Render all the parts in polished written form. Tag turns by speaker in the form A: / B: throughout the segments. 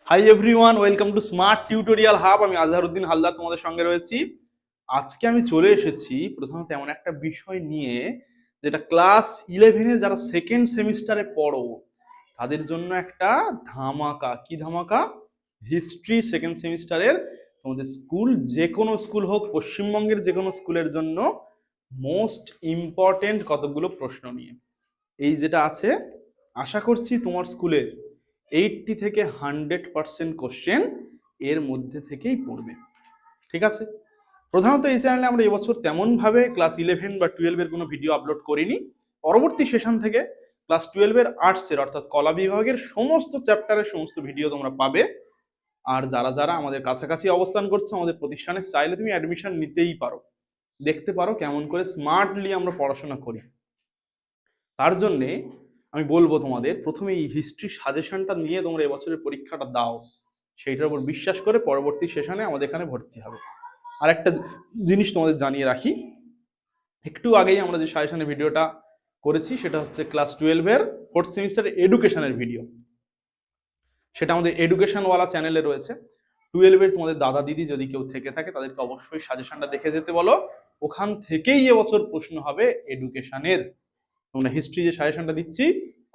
A: Hi everyone, welcome to smart tutorial hub. আমি আজহারউদ্দিন হালদার তোমাদের সঙ্গে রয়েছি। আজকে আমি চলে এসেছি প্রথমত এমন একটা বিষয় নিয়ে যেটা ক্লাস 11-এর যারা সেকেন্ড সেমিস্টারে পড়ো তাদের জন্য একটা ধামাকা। কি ধামাকা? হিস্ট্রি সেকেন্ড সেমিস্টারের তোমাদের স্কুল, যে কোনো স্কুল হোক, পশ্চিমবঙ্গের যে কোনো স্কুলের জন্য মোস্ট ইম্পর্টেন্ট কতগুলো প্রশ্ন নিয়ে এই যেটা আছে। আশা করছি তোমার স্কুলে 80 থেকে 100% কোশ্চেন এর মধ্যে থেকেই পড়বে। ঠিক আছে? প্রধানত এই চ্যানেলে আমরা এবছর তেমনভাবে ক্লাস 11 বা 12-এর কোনো ভিডিও আপলোড করিনি। পরবর্তী সেশন থেকে ক্লাস 12-এর আর্টসের অর্থাৎ কলা বিভাগের সমস্ত চ্যাপ্টারের সমস্ত ভিডিও তোমরা পাবে। আর যারা যারা আমাদের কাছাকাছি অবস্থান করছো আমাদের প্রতিষ্ঠানে, চাইলে তুমি অ্যাডমিশন নিতেই পারো, দেখতে পারো কেমন করে স্মার্টলি আমরা পড়াশোনা করি। তার জন্যে আমি বলবো তোমাদের প্রথমে এই হিস্ট্রি সাজেশনটা নিয়ে তোমরা এবছরের পরীক্ষাটা দাও, সেইটার উপর বিশ্বাস করে পরবর্তী সেশনে আমাদের এখানে ভর্তি হবে। আর একটা জিনিস তোমাদের জানিয়ে রাখি, একটু আগেই আমরা যে সাজেশনের ভিডিওটা করেছি সেটা হচ্ছে ক্লাস 12-এর ফোর্থ সেমিস্টারের এডুকেশনের ভিডিও। সেটা আমাদের এডুকেশনওয়ালা চ্যানেলে রয়েছে। 12-এর তোমাদের দাদা দিদি যদি কেউ থেকে থাকে তাদেরকে অবশ্যই সাজেশনটা দেখে যেতে বলো। ওখান থেকেই এবছর প্রশ্ন হবে এডুকেশনের। তোমরা হিস্ট্রি যে সাজেশনটা দিচ্ছি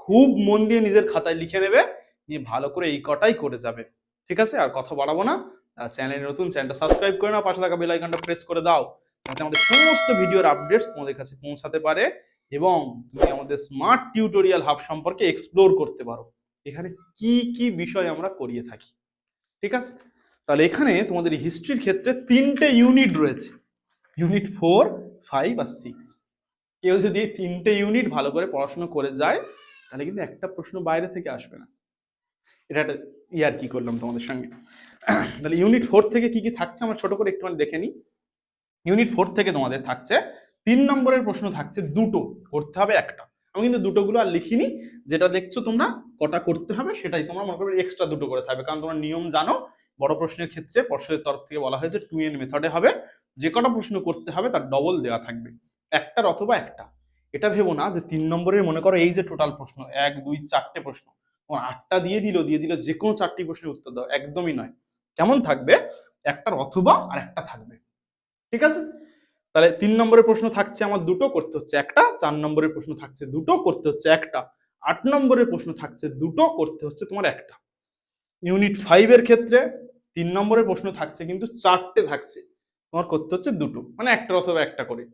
A: খুব মন দিয়ে নিজের খাতায় লিখে নেবে, নিয়ে ভালো করে এই কটাই করে যাবে। ঠিক আছে? আর কথা বাড়াবো না। চ্যানেলে নতুন, চ্যানেলটা সাবস্ক্রাইব করে নাও, পাশে থাকা বেল আইকনটা প্রেস করে দাও যাতে আমাদের সমস্ত ভিডিওর আপডেটস তোমাদের কাছে পৌঁছাতে পারে এবং তুমি আমাদের স্মার্ট টিউটোরিয়াল হাব সম্পর্কে এক্সপ্লোর করতে পারো। এখানে কি কি বিষয় আমরা করিয়ে থাকি। ঠিক আছে? তাহলে এখানে তোমাদের হিস্ট্রির ক্ষেত্রে 3টে ইউনিট রয়েছে, ইউনিট 4, 5 আর 6। কেউ যদি এই 3টে ইউনিট ভালো করে পড়াশোনা করে যায় তাহলে কিন্তু একটা প্রশ্ন বাইরে থেকে আসবে না। এটা একটা ইয়ার কি করলাম তোমাদের সঙ্গে। তাহলে ইউনিট 4 থেকে কি কি থাকছে আমরা ছোট করে একটুখানি দেখে নিই। ইউনিট 4 থেকে তোমাদের থাকছে 3 নম্বরের প্রশ্ন থাকছে দুটো, করতে হবে একটা। আমি কিন্তু দুটোগুলো আর লিখিনি, যেটা দেখছো তোমরা কটা করতে হবে সেটাই তোমরা মনে করবে এক্সট্রা দুটো করে থাকবে, কারণ তোমরা নিয়ম জানো। বড় প্রশ্নের ক্ষেত্রে পর্ষদের তরফ থেকে বলা হয়েছে 2N মেথডে হবে, যে কটা প্রশ্ন করতে হবে তার ডবল দেওয়া থাকবে, একটার অথবা একটা। এটা ভেবো না যে 3 নম্বরের মনে করো এই যে টোটাল প্রশ্ন 1 2 4টে প্রশ্ন, তোমার 8টা দিয়ে দিল যে কোনো 4টি প্রশ্নের উত্তর দাও, একদমই নয়। কেমন থাকবে? একটার অথবা আর একটা থাকবে। ঠিক আছে? তাহলে 3 নম্বরের প্রশ্ন থাকছে আমার দুটো, করতে হচ্ছে একটা। 4 নম্বরের প্রশ্ন থাকছে দুটো, করতে হচ্ছে একটা। 8 নম্বরের প্রশ্ন থাকছে দুটো, করতে হচ্ছে তোমার একটা। ইউনিট 5 এর ক্ষেত্রে 3 নম্বরের প্রশ্ন থাকছে কিন্তু 4টে থাকছে, তোমার করতে হচ্ছে দুটো, মানে একটা অথবা একটা করে।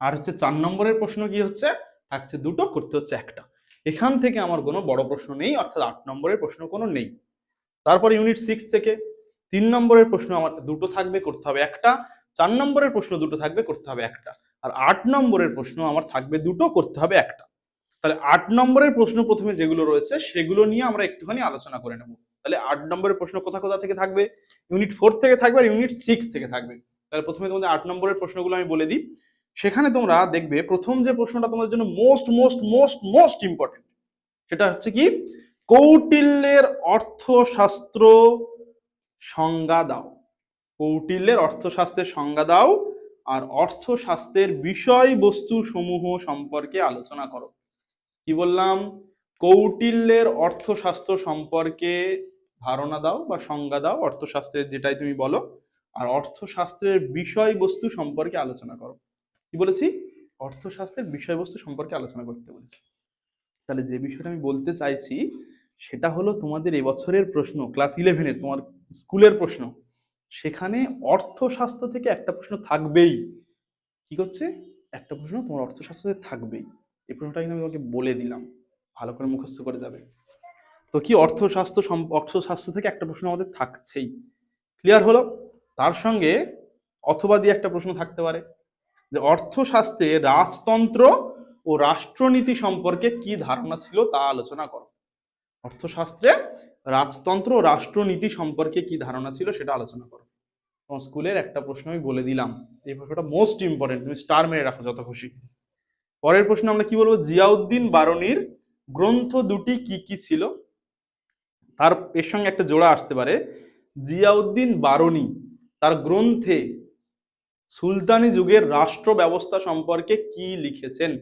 A: আর হচ্ছে 4 নম্বরের প্রশ্ন কি হচ্ছে, থাকছে দুটো, করতে হচ্ছে একটা। এখান থেকে আমার কোনো বড় প্রশ্ন নেই, অর্থাৎ 8 নম্বরের প্রশ্ন কোনো নেই। তারপর ইউনিট 6 থেকে 3 নম্বরের প্রশ্ন আমার দুটো থাকবে, করতে হবে একটা। 4 নম্বরের প্রশ্ন দুটো থাকবে, করতে হবে একটা। আর 8 নম্বরের প্রশ্ন আমার থাকবে দুটো, করতে হবে একটা। তাহলে 8 নম্বরের প্রশ্ন প্রথমে যেগুলো রয়েছে সেগুলো নিয়ে আমরা একটুখানি আলোচনা করে নেব। তাহলে 8 নম্বরের প্রশ্ন কোথা কোথা থেকে থাকবে? ইউনিট 4 থেকে থাকবে আর ইউনিট 6 থেকে থাকবে। তাহলে প্রথমে তোমাদের 8 নম্বরের প্রশ্নগুলো আমি বলে দিই। সেখানে তোমরা দেখবে প্রথম যে প্রশ্নটা তোমাদের জন্য most most most most important, সেটা হচ্ছে কি, কৌটিল্যের অর্থশাস্ত্র সংজ্ঞা দাও। কৌটিল্যের অর্থশাস্ত্রের সংজ্ঞা দাও আর অর্থশাস্ত্রের বিষয়বস্তু সমূহ সম্পর্কে আলোচনা করো। কি বললাম? কৌটিল্যের অর্থশাস্ত্র সম্পর্কে ধারণা দাও বা সংজ্ঞা দাও, অর্থশাস্ত্রের যেটাই তুমি বলো। আর অর্থশাস্ত্রের বিষয়বস্তু সম্পর্কে আলোচনা করো। কি বলেছি? অর্থশাস্ত্রের বিষয়বস্তু সম্পর্কে আলোচনা করতে বলেছি। তাহলে যে বিষয়টা আমি বলতে চাইছি সেটা হলো তোমাদের এবছরের প্রশ্ন ক্লাস 11-এর তোমার স্কুলের প্রশ্ন, সেখানে অর্থশাস্ত্র থেকে একটা প্রশ্ন থাকবেই। কি করছে? একটা প্রশ্ন তোমার অর্থশাস্ত্র থেকে থাকবেই। এই প্রশ্নটা কিন্তু আমি তোমাকে বলে দিলাম, ভালো করে মুখস্থ করে যাবে। তো কি অর্থশাস্ত্র থেকে একটা প্রশ্ন আমাদের থাকছেই। ক্লিয়ার হলো? তার সঙ্গে অথবা দিয়ে একটা প্রশ্ন থাকতে পারে যে অর্থশাস্ত্রে রাজতন্ত্র ও রাষ্ট্রনীতি সম্পর্কে কি ধারণা ছিল তা আলোচনা করো। অর্থশাস্ত্রে রাজতন্ত্র ও রাষ্ট্রনীতি সম্পর্কে কি ধারণা ছিল সেটা আলোচনা করো। তোমার স্কুলের একটা প্রশ্ন আমি বলে দিলাম, এই প্রশ্নটা মোস্ট ইম্পর্টেন্ট, তুমি স্টার মেরে রাখো যত খুশি। পরের প্রশ্ন আমরা কি বলবো, জিয়াউদ্দিন বারনির গ্রন্থ দুটি কি কি ছিল। তার এর সঙ্গে একটা জোড়া আসতে পারে, জিয়াউদ্দিন বারনি তার গ্রন্থে সুলতানি যুগের রাষ্ট্র ব্যবস্থা সম্পর্কে কি লিখেছেন।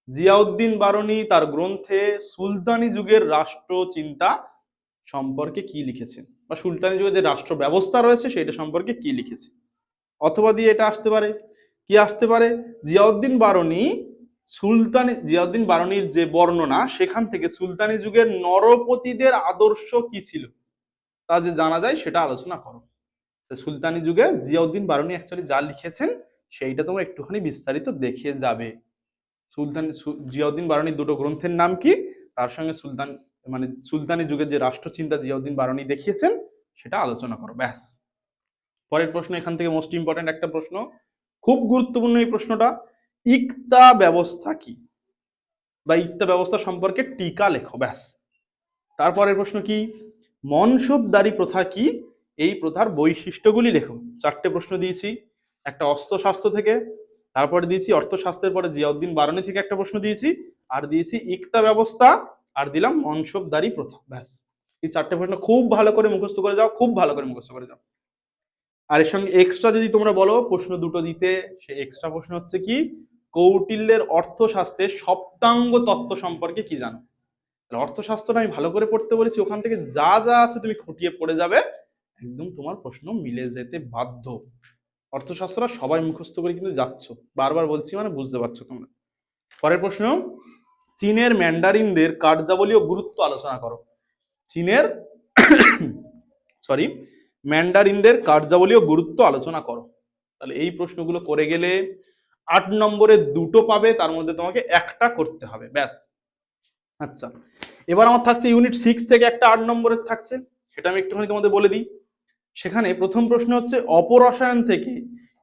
A: জিয়াউদ্দিন বারনি তার গ্রন্থে সুলতানি যুগের রাষ্ট্র চিন্তা সম্পর্কে কি লিখেছেন, বা সুলতানি যুগে যে রাষ্ট্র ব্যবস্থা রয়েছে সেটা সম্পর্কে কি লিখেছে। অথবা দিয়ে এটা আসতে পারে, কি আসতে পারে, জিয়াউদ্দিন বারনী জিয়াউদ্দিন বারনীর যে বর্ণনা সেখান থেকে সুলতানি যুগের নরপতিদের আদর্শ কি ছিল তা যে জানা যায় সেটা আলোচনা করো। সুলতানি যুগে জিয়াউদ্দিন বারনী অ্যাকচুয়ালি যা লিখেছেন সেইটা তোমরা একটুখানি বিস্তারিত দেখে যাবে। জিয়াউদ্দিন বারনীর দুটো গ্রন্থের নাম কি, তার সঙ্গে সুলতানি যুগের যে রাষ্ট্রচিন্তা জিয়াউদ্দিন বারনী দেখিয়েছেন সেটা আলোচনা করো, ব্যাস। পরের প্রশ্ন এখান থেকে মোস্ট ইম্পর্টেন্ট একটা প্রশ্ন, খুব গুরুত্বপূর্ণ এই প্রশ্নটা, ইকতা ব্যবস্থা কি, বা ইকতা ব্যবস্থা সম্পর্কে টিকা লেখো, ব্যাস। তারপরের প্রশ্ন কি, মনসবদারি প্রথা কি, এই প্রথার বৈশিষ্ট্যগুলি লেখো। চারটে প্রশ্ন দিয়েছি, একটা অস্ত্রশাস্ত্র থেকে, তারপরে দিয়েছি অর্থশাস্ত্রের পরে জিয়াউদ্দিন বারনী থেকে একটা প্রশ্ন দিয়েছি, আর দিয়েছি ইকতা ব্যবস্থা, আর দিলাম মনসবদারি প্রথা, ব্যাস। এই চারটে প্রশ্ন খুব ভালো করে মুখস্থ করে যাও, খুব ভালো করে মুখস্থ করে যাও। আর এর সঙ্গে এক্সট্রা যদি তোমরা বলো প্রশ্ন দুটো দিতে, সেই এক্সট্রা প্রশ্ন হচ্ছে কি, কৌটিল্যের অর্থশাস্ত্রের সপ্তাঙ্গ তত্ত্ব সম্পর্কে কি জানো। অর্থশাস্ত্রটা আমি ভালো করে পড়তে বলেছি, ওখান থেকে যা যা আছে তুমি খুঁটিয়ে পড়ে যাবে, একদম তোমার প্রশ্ন মিলে যেতে বাধ্য। অর্থশাস্ত্রটা সবাই মুখস্থ করে কিন্তু যাচ্ছ, বারবার বলছি মানে বুঝতে পারছো তোমরা। পরের প্রশ্ন, চীনের ম্যান্ডারিনদের কার্যাবলী ও গুরুত্ব আলোচনা করো। চীনের ম্যান্ডারিনদের কার্যাবলী ও গুরুত্ব আলোচনা করো। তাহলে এই প্রশ্নগুলো করে গেলে 8 নম্বরে দুটো পাবে, তার মধ্যে তোমাকে একটা করতে হবে, ব্যাস। আচ্ছা, এবার আমার থাকছে ইউনিট 6 থেকে একটা 8 নম্বরের থাকছে, সেটা আমি একটুখানি তোমাদের বলে দিই। সেখানে প্রথম প্রশ্ন হচ্ছে অপরসায়ন থেকে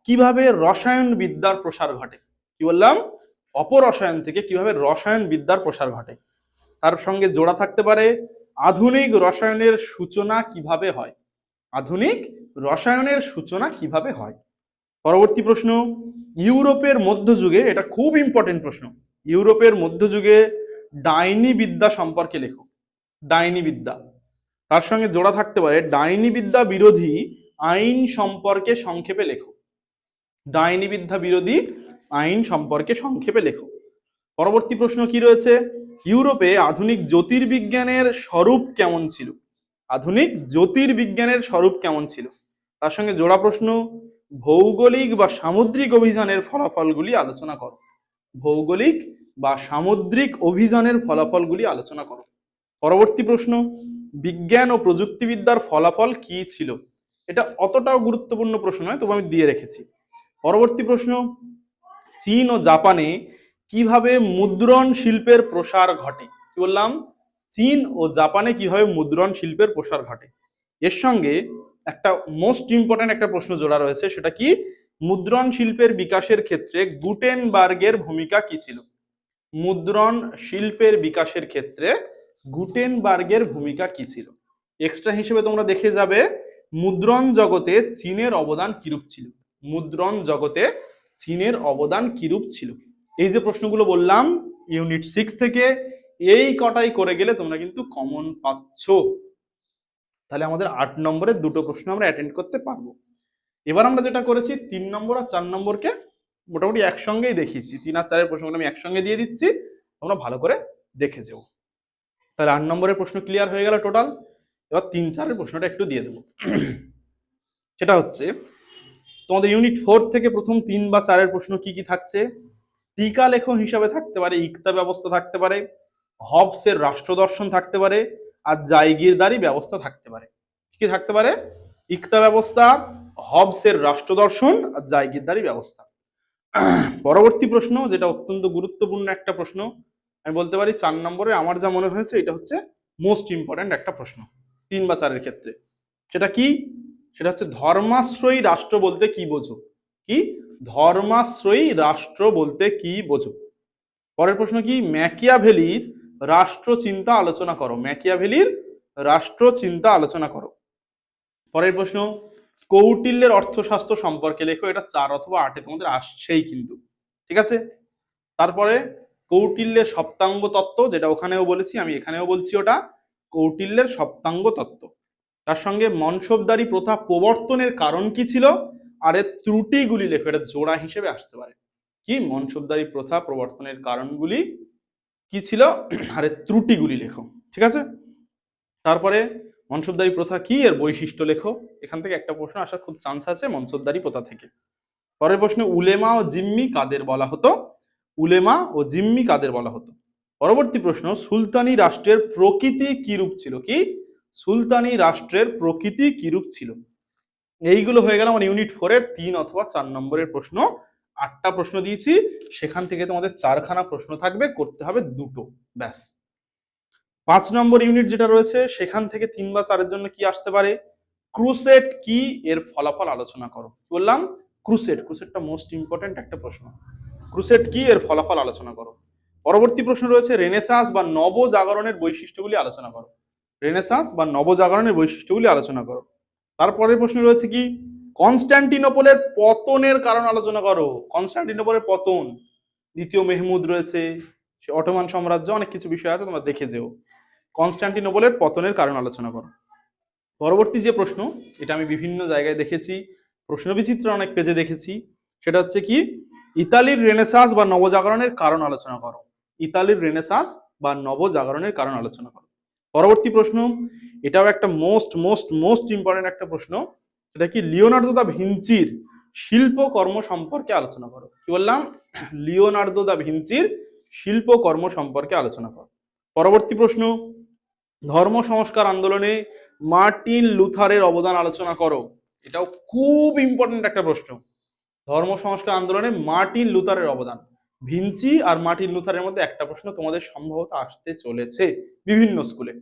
A: কিভাবে রসায়ন বিদ্যার প্রসার ঘটে। কি বললাম, অপরসায়ন থেকে কিভাবে রসায়ন বিদ্যার প্রসার ঘটে। তার সঙ্গে জোড়া থাকতে পারে আধুনিক রসায়নের সূচনা কিভাবে হয়। আধুনিক রসায়নের সূচনা কিভাবে হয়। পরবর্তী প্রশ্ন, ইউরোপের মধ্যযুগে, এটা খুব ইম্পর্টেন্ট প্রশ্ন, ইউরোপের মধ্যযুগে ডাইনি বিদ্যা সম্পর্কে লেখো। ডাইনি বিদ্যা, তার সঙ্গে জোড়া থাকতে পারে ডাইনি বিদ্যা বিরোধী আইন সম্পর্কে সংক্ষেপে লেখো। ডাইনি বিদ্যা বিরোধী আইন সম্পর্কে সংক্ষেপে লেখো। পরবর্তী প্রশ্ন কি রয়েছে, ইউরোপে আধুনিক জ্যোতির্বিজ্ঞানের স্বরূপ কেমন ছিল। আধুনিক জ্যোতির্বিজ্ঞানের স্বরূপ কেমন ছিল। তার সঙ্গে জোড়া প্রশ্ন, ভৌগোলিক বা সামুদ্রিক অভিযানের ফলাফলগুলি আলোচনা করো। ভৌগোলিক বা সামুদ্রিক অভিযানের ফলাফলগুলি আলোচনা করো। পরবর্তী প্রশ্ন, বিজ্ঞান ও প্রযুক্তিবিদ্যার ফলাফল কি ছিল। এটা অতটাও গুরুত্বপূর্ণ প্রশ্ন নয়, তবু আমি দিয়ে রেখেছি। পরবর্তী প্রশ্ন, চীন ও জাপানে কিভাবে মুদ্রণ শিল্পের প্রসার ঘটে। কি বললাম, চীন ও জাপানে কিভাবে মুদ্রণ শিল্পের প্রসার ঘটে। এর সঙ্গে একটা মোস্ট ইম্পর্টেন্ট একটা প্রশ্ন জোড়া রয়েছে, সেটা কি, মুদ্রণ শিল্পের বিকাশের ক্ষেত্রে গুটেনবার্গের ভূমিকা কি ছিল। মুদ্রণ শিল্পের বিকাশের ক্ষেত্রে গুটেনবার্গের ভূমিকা কি ছিল। এক্সট্রা হিসেবে তোমরা দেখে যাবে মুদ্রণ জগতে চীনের অবদান কিরূপ ছিল। মুদ্রণ জগতে চীনের অবদান কিরূপ ছিল। এই যে প্রশ্নগুলো বললাম ইউনিট 6 থেকে, এই কটাই করে গেলে তোমরা কিন্তু কমন পাচ্ছ। তাহলে আমাদের 8 নম্বরের দুটো প্রশ্ন আমরা অ্যাটেন্ড করতে পারবো। এবার আমরা যেটা করেছি 3 নম্বর আর 4 নম্বরকে মোটামুটি একসঙ্গেই দেখিয়েছি, 3 আর 4 প্রশ্নগুলো আমি একসঙ্গে দিয়ে দিচ্ছি, তোমরা ভালো করে দেখে যাও। তাহলে 8 নম্বরের প্রশ্ন ক্লিয়ার হয়ে গেল টোটাল। এবার 3-4 প্রশ্নটা একটু দিয়ে দেবো। সেটা হচ্ছে তোমাদের ইউনিট 4 থেকে প্রথম 3 বা 4 প্রশ্ন কি কি থাকছে। টিকা লেখন হিসাবে থাকতে পারে ইকতা ব্যবস্থা থাকতে পারে, হবসের রাষ্ট্র দর্শন থাকতে পারে, আর জায়গিরদারি ব্যবস্থা থাকতে পারে। কি থাকতে পারে, ইকতা ব্যবস্থা, হবসের রাষ্ট্র দর্শন, আর জায়গিরদারি ব্যবস্থা। পরবর্তী প্রশ্ন, যেটা অত্যন্ত গুরুত্বপূর্ণ একটা প্রশ্ন, আমি বলতে পারি 4 নম্বরে আমার যা মনে হয়েছে এটা হচ্ছে মোস্ট ইম্পর্টেন্ট একটা প্রশ্ন 3 বা 4 ক্ষেত্রে। সেটা কি, সেটা হচ্ছে ধর্মাশ্রয়ী রাষ্ট্র বলতে কি বোঝো। কি, ধর্মাশ্রয়ী রাষ্ট্র বলতে কি বোঝো। পরের প্রশ্ন কি, ম্যাকিয়াভেলির রাষ্ট্র চিন্তা আলোচনা করো। ম্যাকিয়াভেলির রাষ্ট্র চিন্তা আলোচনা করো। পরের প্রশ্ন, কৌটিল্যের অর্থশাস্ত্র সম্পর্কে লেখো। এটা 4 অথবা 8 তোমাদের আসছেই কিন্তু, ঠিক আছে। তারপরে কৌটিল্যের সপ্তাঙ্গ তত্ত্ব, যেটা ওখানেও বলেছি আমি এখানেও বলছি, ওটা কৌটিল্যের সপ্তাঙ্গ তত্ত্ব। তার সঙ্গে মনসবদারি প্রথা প্রবর্তনের কারণ কি ছিল, আর এর ত্রুটিগুলি লেখো। এটা জোড়া হিসেবে আসতে পারে। কি, মনসবদারি প্রথা প্রবর্তনের কারণগুলি কি ছিল আর এর ত্রুটিগুলি লেখো, ঠিক আছে। তারপরে মনসবদারি প্রথা কি, এর বৈশিষ্ট্য লেখো। এখান থেকে একটা প্রশ্ন আসার খুব চান্স আছে মনসবদারি প্রথা থেকে। পরের প্রশ্ন, উলেমা ও জিম্মি কাদের বলা হতো? উলেমা ও জিম্মি কাদের বলা হতো? পরবর্তী প্রশ্ন, সুলতানি রাষ্ট্রের প্রকৃতি কিরূপ ছিল? কি, সুলতানি রাষ্ট্রের প্রকৃতি কিরূপ ছিল? এইগুলো হয়ে গেল আমার ইউনিট 4 এর 3 অথবা 4 নম্বরের প্রশ্ন। 8টা প্রশ্ন দিয়েছি, সেখান থেকে তোমাদের 4খানা প্রশ্ন থাকবে, করতে হবে 2টো, ব্যাস। 5 নম্বর ইউনিট যেটা রয়েছে সেখান থেকে 3 বা 4 এর জন্য কি আসতে পারে? ক্রুসেড কি, এর ফলাফল আলোচনা করো। বললাম ক্রুসেডটা মোস্ট ইম্পর্টেন্ট একটা প্রশ্ন। ক্রুসেড কি, এর ফলাফল আলোচনা করো। পরবর্তী প্রশ্ন রয়েছে রেনেসাঁস বা নবজাগরণের বৈশিষ্ট্যগুলি আলোচনা করো। রেনেসাঁস বা নবজাগরণের বৈশিষ্ট্যগুলি আলোচনা করো। তারপরের প্রশ্ন রয়েছে কি, কনস্ট্যান্টিনোপলের পতনের কারণ আলোচনা করো। কনস্ট্যান্টিনোপলের পতন, দ্বিতীয় মেহমুদ রয়েছে, অটোমান সাম্রাজ্য, অনেক কিছু বিষয় আছে, তোমরা দেখে যেও। কনস্ট্যান্টিনোপলের পতনের কারণ আলোচনা করো। পরবর্তী যে প্রশ্ন, এটা আমি বিভিন্ন জায়গায় দেখেছি, প্রশ্নবিচিত্র অনেক পেজে দেখেছি, সেটা হচ্ছে কি, ইতালির রেনেসাঁস বা নবজাগরণের কারণ আলোচনা করো। ইতালির রেনেসাঁস বা নবজাগরণের কারণ আলোচনা করো। পরবর্তী প্রশ্ন, এটাও একটা মোস্ট মোস্ট মোস্ট ইম্পর্টেন্ট একটা প্রশ্ন, সেটা কি, লিওনার্দো দা ভিঞ্চির শিল্পকর্ম সম্পর্কে আলোচনা করো। কি বললাম? লিওনার্দো দা ভিঞ্চির শিল্পকর্ম সম্পর্কে আলোচনা করো। পরবর্তী প্রশ্ন, ধর্ম সংস্কার আন্দোলনে মার্টিন লুথারের অবদান আলোচনা করো। এটাও খুব ইম্পর্টেন্ট একটা প্রশ্ন। ধর্ম সংস্কার আন্দোলনে মার্টিন লুথারের অবদান। ভিঞ্চি আর মার্টিন লুথারের মধ্যে একটা প্রশ্ন তোমাদের সম্ভবত আসতে চলেছে বিভিন্ন স্কুলে।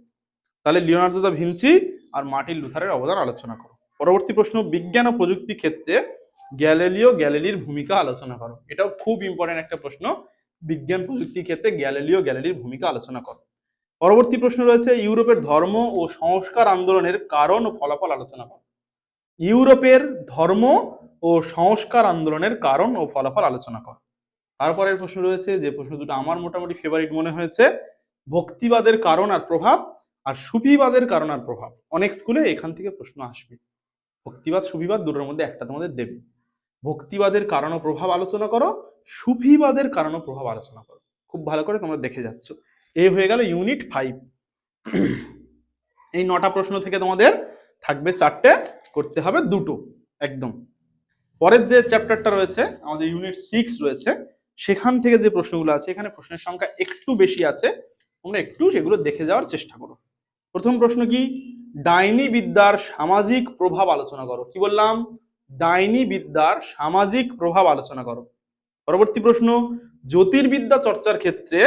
A: তাহলে লিওনার্দো দা ভিঞ্চি আর মার্টিন লুথারের অবদান আলোচনা করো। পরবর্তী প্রশ্ন, বিজ্ঞান ও প্রযুক্তি ক্ষেত্রে গ্যালিলিও গ্যালিলির ভূমিকা আলোচনা করো। এটাও খুব ইম্পর্টেন্ট একটা প্রশ্ন। বিজ্ঞান প্রযুক্তি ক্ষেত্রে গ্যালিলিও গ্যালিলির ভূমিকা আলোচনা করো। পরবর্তী প্রশ্ন রয়েছে, ইউরোপের ধর্ম ও সংস্কার আন্দোলনের কারণ ও ফলাফল আলোচনা করো। ইউরোপের ধর্ম ও সংস্কার আন্দোলনের কারণ ও ফলাফল আলোচনা করো। তারপরের প্রশ্ন রয়েছে, যে প্রশ্ন দুটো আমার মোটামুটি ফেভারিট মনে হয়েছে, ভক্তিবাদের কারণ আর প্রভাব আর সুফিবাদের কারণ আর প্রভাব। অনেক স্কুলে এখান থেকে প্রশ্ন আসবে, ভক্তিবাদ সুফিবাদ দুটোর মধ্যে একটা তোমাদের দেবে। ভক্তিবাদের কারণ ও প্রভাব আলোচনা করো, সুফিবাদের কারণ ও প্রভাব আলোচনা করো। খুব ভালো করে তোমরা দেখে যাচ্ছ। এই হয়ে গেল ইউনিট 5। এই 9টা প্রশ্ন থেকে তোমাদের থাকবে 4টে, করতে হবে 2টো একদম। পরের যে চ্যাপ্টারটা রয়েছে আমাদের ইউনিট 6 রয়েছে, সেখান থেকে যে প্রশ্নগুলো আছে, এখানে প্রশ্নের সংখ্যা একটু বেশি আছে, তোমরা একটু সেগুলো দেখে যাওয়ার চেষ্টা করো। প্রথম প্রশ্ন কি, ডাইনি বিদ্যার সামাজিক প্রভাব আলোচনা করো। কি বললাম? ডাইনি বিদ্যার সামাজিক প্রভাব আলোচনা করো। পরবর্তী প্রশ্ন, জ্যোতির্বিদ্যা চর্চার ক্ষেত্রে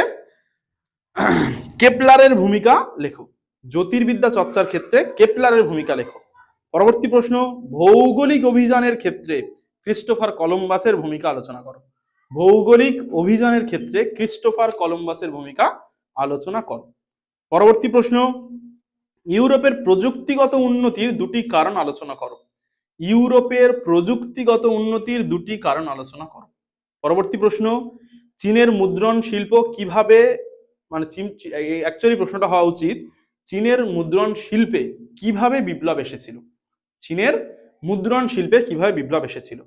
A: কেপলারের ভূমিকা লেখো। জ্যোতির্বিদ্যা চর্চার ক্ষেত্রে কেপলারের ভূমিকা লেখো। পরবর্তী প্রশ্ন, ভৌগোলিক অভিযানের ক্ষেত্রে ক্রিস্টোফার কলম্বাসের ভূমিকা আলোচনা করো। ভৌগোলিক অভিযানের ক্ষেত্রে ক্রিস্টোফার কলম্বাসের ভূমিকা আলোচনা করো। পরবর্তী প্রশ্ন, ইউরোপের প্রযুক্তিগত উন্নতির 2টি কারণ আলোচনা করো। ইউরোপের প্রযুক্তিগত উন্নতির 2টি কারণ আলোচনা করো। পরবর্তী প্রশ্ন, চীনের মুদ্রণ শিল্প কিভাবে, মানে অ্যাকচুয়ালি প্রশ্নটা হওয়া উচিত, চীনের মুদ্রণ শিল্পে কিভাবে বিপ্লব এসেছিল। চীনের মুদ্রণ শিল্পে কিভাবে বিপ্লব এসেছিল।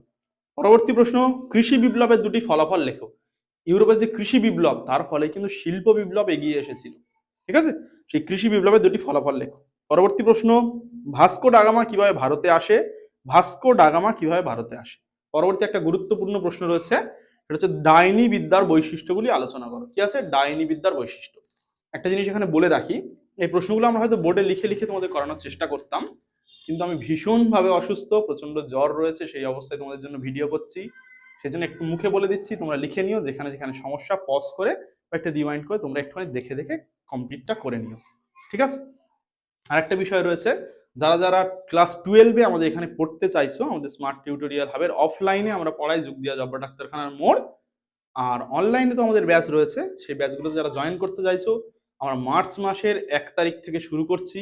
A: পরবর্তী প্রশ্ন, কৃষি বিপ্লবের 2টি ফলাফল লেখো। ইউরোপের যে কৃষি বিপ্লব, তার ফলে কিন্তু শিল্প বিপ্লব এগিয়ে এসেছিল। ঠিক আছে, সেই কৃষি বিপ্লবের 2টি ফলাফল লেখো। পরবর্তী প্রশ্ন, ভাস্কো ডা গামা কিভাবে ভারতে আসে। ভাস্কো ডা গামা কিভাবে ভারতে আসে। পরবর্তী একটা গুরুত্বপূর্ণ প্রশ্ন রয়েছে, সেটা হচ্ছে ডাইনি বিদ্যার বৈশিষ্ট্যগুলি আলোচনা করো। কি আছে? ডাইনি বিদ্যার বৈশিষ্ট্য। একটা জিনিস এখানে বলে রাখি, এই প্রশ্নগুলো আমরা হয়তো বোর্ডে লিখে লিখে তোমাদের করানোর চেষ্টা করতাম, কিন্তু আমি ভীষণভাবে অসুস্থ, প্রচন্ড জ্বর রয়েছে, সেই অবস্থায় তোমাদের জন্য ভিডিও করছি, সেজন্য একটু মুখে বলে দিচ্ছি, তোমরা লিখে নিও, যেখানে যেখানে সমস্যা পজ করে বা একটা রিমাইন্ড করে তোমরা একটুখানি দেখে দেখে কমপ্লিটটা করে নিও। ঠিক আছে? আরেকটা বিষয় রয়েছে, যারা যারা ক্লাস 12-এ আমাদের এখানে পড়তে চাইছো, আমাদের স্মার্ট টিউটোরিয়াল হাবের অফলাইনে আমরা পড়াই যুগদিয়া জব্বার ডাক্তারখানার মোড়, আর অনলাইনে তো আমাদের ব্যাচ রয়েছে, সেই ব্যাচগুলোতে যারা জয়েন করতে চাইছো, আমরা মার্চ মাসের 1 তারিখ থেকে শুরু করছি।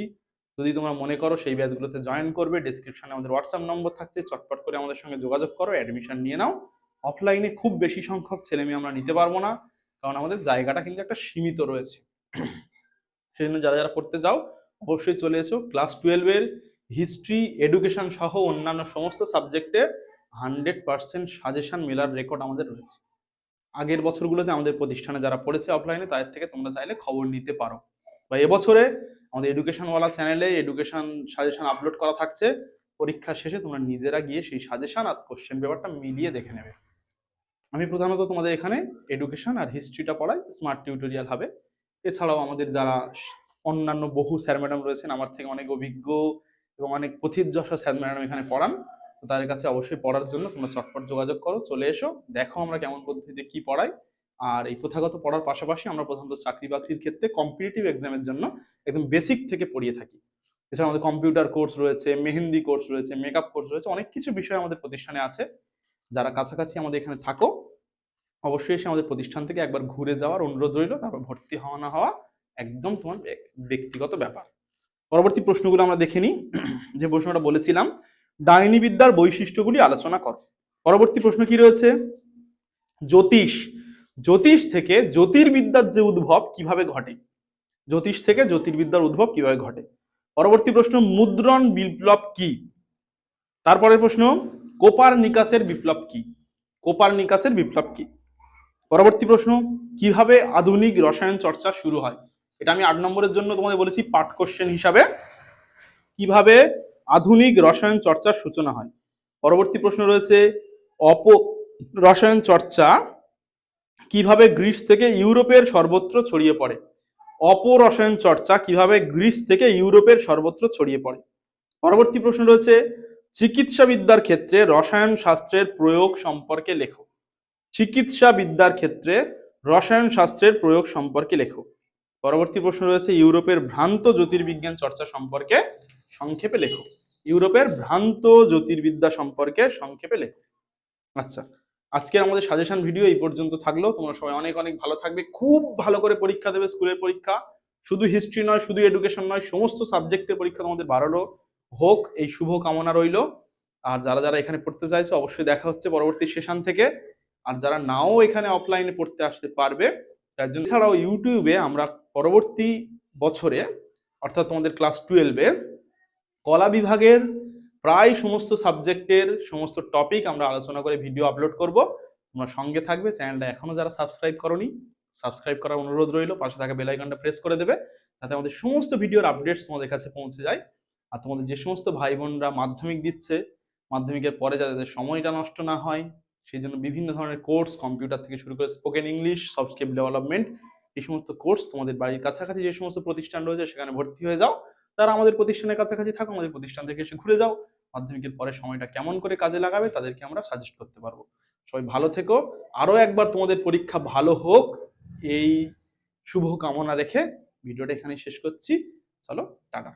A: যদি তোমরা মনে করো সেই ব্যাচগুলোতে জয়েন করবে, ডেসক্রিপশনে আমাদের হোয়াটসঅ্যাপ নম্বর থাকছে, চটপট করে আমাদের সঙ্গে যোগাযোগ করো, অ্যাডমিশন নিয়ে নাও। অফলাইনে খুব বেশি সংখ্যক ছেলেমেয়ে আমরা নিতে পারবো না, কারণ আমাদের জায়গাটা কিন্তু একটা সীমিত রয়েছে। সেই জন্য যারা যারা পড়তে যাও অবশ্যই চলে এসো। ক্লাস 12-এর হিস্ট্রি, এডুকেশন সহ অন্যান্য সমস্ত সাবজেক্টে 100% সাজেশন মেলার রেকর্ড আমাদের রয়েছে। আগের বছরগুলোতে আমাদের প্রতিষ্ঠানে যারা পড়েছে অফলাইনে, তাদের থেকে তোমরা চাইলে খবর নিতে পারো। বা এবছরে আমাদের এডুকেশনওয়ালা চ্যানেলে এডুকেশন সাজেশন আপলোড করা থাকছে। পরীক্ষা শেষে তোমরা নিজেরা গিয়ে সেই সাজেশন আর কোশ্চেন পেপারটা মিলিয়ে দেখে নেবে। আমি প্রধানত তোমাদের এখানে এডুকেশন আর হিস্ট্রিটা পড়াই স্মার্ট টিউটোরিয়াল হবে। এছাড়াও আমাদের যারা অন্যান্য বহু স্যার ম্যাডাম রয়েছেন, আমার থেকে অনেক অভিজ্ঞ এবং অনেক প্রথিতযশা স্যার ম্যাডাম এখানে পড়ান। তো তাদের কাছে অবশ্যই পড়ার জন্য তোমরা চটপট যোগাযোগ করো, চলে এসো, দেখো আমরা কেমন পদ্ধতিতে কি পড়াই। আর এই প্রথাগত পড়ার পাশাপাশি আমরা প্রধানত চাকরি বাকরির ক্ষেত্রে কম্পিটিটিভ এক্সামের জন্য একদম বেসিক থেকে পড়িয়ে থাকি। এছাড়া আমাদের কম্পিউটার কোর্স রয়েছে, মেহেন্দি কোর্স রয়েছে, মেকআপ কোর্স রয়েছে, অনেক কিছু বিষয় আমাদের প্রতিষ্ঠানে আছে। যারা কাছাকাছি আমাদের এখানে থাকো, অবশ্যই এসে আমাদের প্রতিষ্ঠান থেকে একবার ঘুরে যাওয়ার অনুরোধ রইল। তারপর ভর্তি হওয়া না হওয়া একদম তোমার ব্যক্তিগত ব্যাপার। পরবর্তী প্রশ্নগুলো আমরা দেখে নিই। যে প্রশ্নটা বলেছিলাম, ডাইনি বিদ্যার বৈশিষ্ট্যগুলি আলোচনা কর। পরবর্তী প্রশ্ন কি রয়েছে, জ্যোতিষ, জ্যোতিষ থেকে জ্যোতির্বিদ্যার যে উদ্ভব কিভাবে ঘটে। জ্যোতিষ থেকে জ্যোতির্বিদ্যার উদ্ভব কিভাবে ঘটে। পরবর্তী প্রশ্ন, মুদ্রণ বিপ্লব কি। তারপরের প্রশ্ন, কোপারনিকাসের বিপ্লব কি। কোপারনিকাসের বিপ্লব কি। পরবর্তী প্রশ্ন, কিভাবে আধুনিক রসায়ন চর্চা শুরু হয়। এটা আমি 8 নম্বরের জন্য তোমাদের বলেছি পাঠ কোশ্চেন হিসাবে, কিভাবে আধুনিক রসায়ন চর্চার সূচনা হয়। পরবর্তী প্রশ্ন রয়েছে, রসায়ন চর্চা কিভাবে গ্রিস থেকে ইউরোপের সর্বত্র ছড়িয়ে পড়ে। অপরসায়ন চর্চা কিভাবে গ্রিস থেকে ইউরোপের সর্বত্র ছড়িয়ে পড়ে। পরবর্তী প্রশ্ন রয়েছে, চিকিৎসা বিদ্যার ক্ষেত্রে রসায়ন শাস্ত্রের প্রয়োগ সম্পর্কে লেখো। চিকিৎসা বিদ্যার ক্ষেত্রে রসায়ন শাস্ত্রের প্রয়োগ সম্পর্কে লেখো। পরবর্তী প্রশ্ন রয়েছে, ইউরোপের ভ্রান্ত জ্যোতির্বিজ্ঞান চর্চা সম্পর্কে সংক্ষেপে লেখো। ইউরোপের ভ্রান্ত জ্যোতির্বিদ্যা সম্পর্কে সংক্ষেপে লেখো। আচ্ছা, আজকের আমাদের সাজেশন ভিডিও এই পর্যন্ত থাকলো। তোমরা সবাই অনেক অনেক ভালো থাকবে, খুব ভালো করে পরীক্ষা দেবে, স্কুলের পরীক্ষা, শুধু হিস্ট্রি নয়, শুধু এডুকেশন নয়, সমস্ত সাবজেক্টের পরীক্ষা তোমাদের ভালো হোক, এই শুভ কামনা রইল। আর যারা যারা এখানে পড়তে চাইছে অবশ্যই দেখা হচ্ছে পরবর্তী সেশন থেকে। আর যারা নাও এখানে অফলাইনে পড়তে আসতে পারবে তার জন্য, এছাড়াও ইউটিউবে আমরা পরবর্তী বছরে অর্থাৎ তোমাদের ক্লাস 12-এ কলা বিভাগের প্রায় সমস্ত সাবজেক্টের সমস্ত টপিক আমরা আলোচনা করে ভিডিও আপলোড করব। তোমরা সঙ্গে থাকবে। চ্যানেলটা এখনো যারা সাবস্ক্রাইব করোনি, সাবস্ক্রাইব করার অনুরোধ রইল, পাশে থাকা বেল আইকনটা প্রেস করে দেবে যাতে আমাদের সমস্ত ভিডিওর আপডেটস তোমাদের কাছে পৌঁছে যায়। আর তোমাদের যে সমস্ত ভাই বোনরা মাধ্যমিক দিচ্ছে, মাধ্যমিকের পরে যাতে সময়টা নষ্ট না হয় সেই জন্য বিভিন্ন ধরনের কোর্স, কম্পিউটার থেকে শুরু করে spoken English, soft skill development, এই সমস্ত কোর্স তোমাদের বাড়ির কাছাকাছি যে সমস্ত প্রতিষ্ঠান রয়েছে সেখানে ভর্তি হয়ে যাও। তারা আমাদের প্রতিষ্ঠানের কাছাকাছি থাকো, আমাদের প্রতিষ্ঠান থেকে এসে ঘুরে যাও। মাধ্যমিকের পরে সময়টা কেমন করে কাজে লাগাবে তাদেরকে আমরা সাজেস্ট করতে পারবো। সবাই ভালো থেকো, আরো একবার তোমাদের পরীক্ষা ভালো হোক এই শুভ কামনা রেখে ভিডিওটা এখানে শেষ করছি। চলো, টাটা।